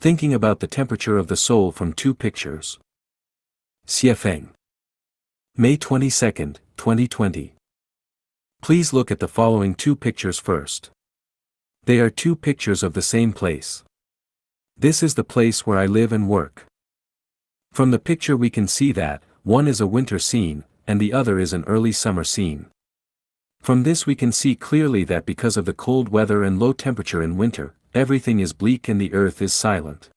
Thinking about the temperature of the soul from two pictures. Xiefeng. May 22, 2020. Please look at the following two pictures first. They are two pictures of the same place. This is the place where I live and work. From the picture we can see that, one is a winter scene, and the other is an early summer scene. From this we can see clearly that because of the cold weather and low temperature in winter, everything is bleak and the earth is silent.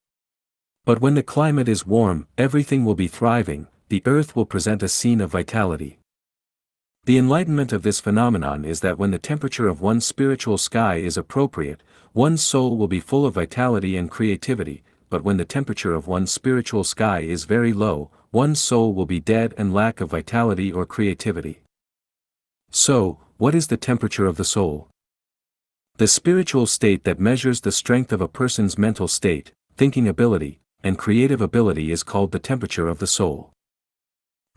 But when the climate is warm, everything will be thriving, the earth will present a scene of vitality. The enlightenment of this phenomenon is that when the temperature of one's spiritual sky is appropriate, one's soul will be full of vitality and creativity, but when the temperature of one's spiritual sky is very low, one's soul will be dead and lack of vitality or creativity. So, what is the temperature of the soul? The spiritual state that measures the strength of a person's mental state, thinking ability, and creative ability is called the temperature of the soul.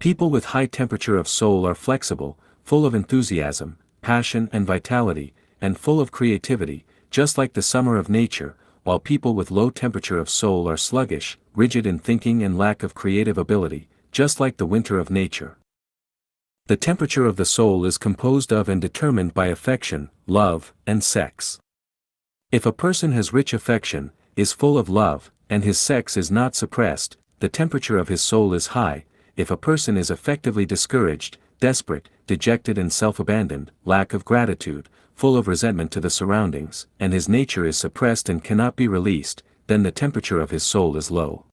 People with high temperature of soul are flexible, full of enthusiasm, passion and vitality, and full of creativity, just like the summer of nature, while people with low temperature of soul are sluggish, rigid in thinking and lack of creative ability, just like the winter of nature. The temperature of the soul is composed of and determined by affection, love, and sex. If a person has rich affection, is full of love, and his sex is not suppressed, the temperature of his soul is high. If a person is effectively discouraged, desperate, dejected and self-abandoned, lack of gratitude, full of resentment to the surroundings, and his nature is suppressed and cannot be released, then the temperature of his soul is low.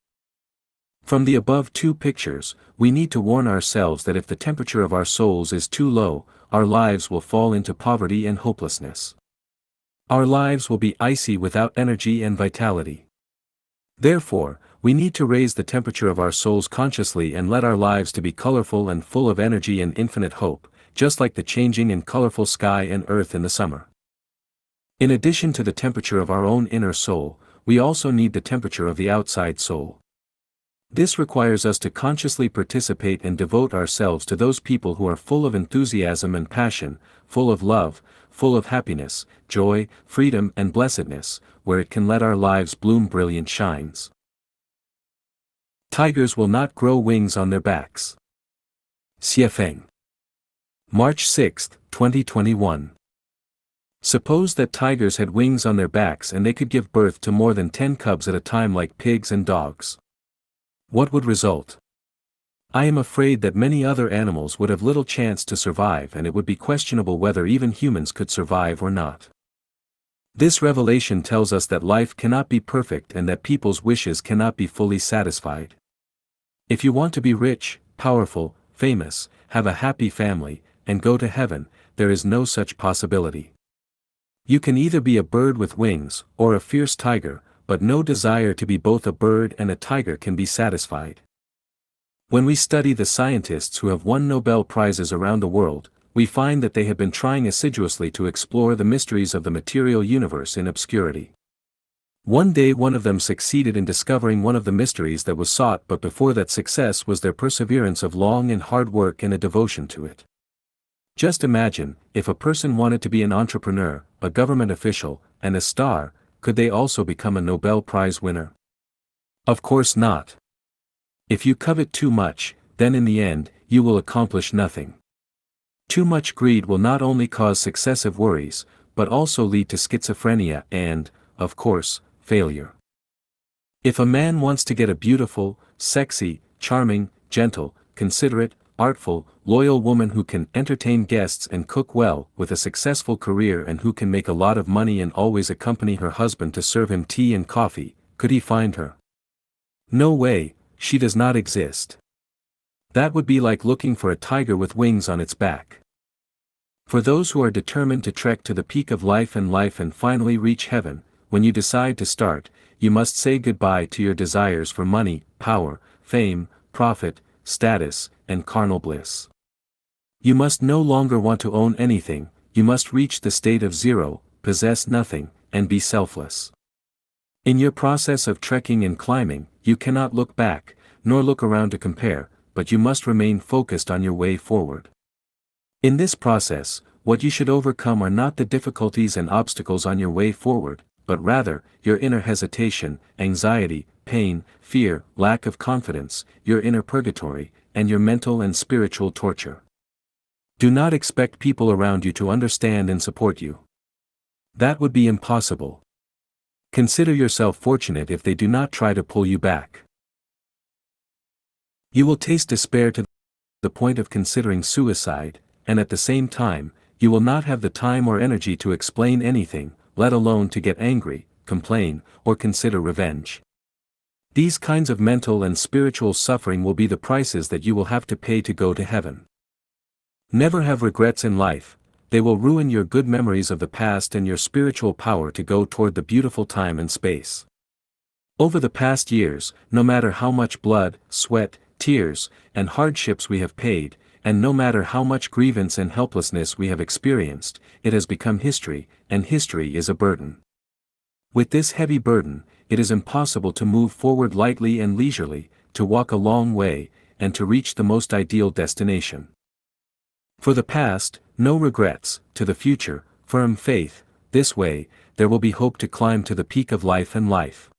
From the above two pictures, we need to warn ourselves that if the temperature of our souls is too low, our lives will fall into poverty and hopelessness. Our lives will be icy without energy and vitality. Therefore, we need to raise the temperature of our souls consciously and let our lives to be colorful and full of energy and infinite hope, just like the changing and colorful sky and earth in the summer. In addition to the temperature of our own inner soul, we also need the temperature of the outside soul. This requires us to consciously participate and devote ourselves to those people who are full of enthusiasm and passion, full of love, full of happiness, joy, freedom and blessedness, where it can let our lives bloom brilliant shines. Tigers will not grow wings on their backs. Xiefeng. March 6, 2021. Suppose that tigers had wings on their backs and they could give birth to more than 10 cubs at a time like pigs and dogs. What would result? I am afraid that many other animals would have little chance to survive and it would be questionable whether even humans could survive or not. This revelation tells us that life cannot be perfect and that people's wishes cannot be fully satisfied. If you want to be rich, powerful, famous, have a happy family, and go to heaven, there is no such possibility. You can either be a bird with wings, or a fierce tiger, but no desire to be both a bird and a tiger can be satisfied. When we study the scientists who have won Nobel Prizes around the world, we find that they have been trying assiduously to explore the mysteries of the material universe in obscurity. One day one of them succeeded in discovering one of the mysteries that was sought, but before that success was their perseverance of long and hard work and a devotion to it. Just imagine, if a person wanted to be an entrepreneur, a government official, and a star, could they also become a Nobel Prize winner? Of course not. If you covet too much, then in the end, you will accomplish nothing. Too much greed will not only cause successive worries, but also lead to schizophrenia and, of course, failure. If a man wants to get a beautiful, sexy, charming, gentle, considerate, artful, loyal woman who can entertain guests and cook well, with a successful career and who can make a lot of money and always accompany her husband to serve him tea and coffee, could he find her? No way, she does not exist. That would be like looking for a tiger with wings on its back. For those who are determined to trek to the peak of life and finally reach heaven, when you decide to start, you must say goodbye to your desires for money, power, fame, profit, status, and carnal bliss. You must no longer want to own anything, you must reach the state of zero, possess nothing, and be selfless. In your process of trekking and climbing, you cannot look back, nor look around to compare, but you must remain focused on your way forward. In this process, what you should overcome are not the difficulties and obstacles on your way forward, but rather, your inner hesitation, anxiety, pain, fear, lack of confidence, your inner purgatory, and your mental and spiritual torture. Do not expect people around you to understand and support you. That would be impossible. Consider yourself fortunate if they do not try to pull you back. You will taste despair to the point of considering suicide, and at the same time, you will not have the time or energy to explain anything, let alone to get angry, complain, or consider revenge. These kinds of mental and spiritual suffering will be the prices that you will have to pay to go to heaven. Never have regrets in life, they will ruin your good memories of the past and your spiritual power to go toward the beautiful time and space. Over the past years, no matter how much blood, sweat, tears, and hardships we have paid, and no matter how much grievance and helplessness we have experienced, it has become history, and history is a burden. With this heavy burden, it is impossible to move forward lightly and leisurely, to walk a long way, and to reach the most ideal destination. For the past, no regrets; to the future, firm faith; this way, there will be hope to climb to the peak of life and life.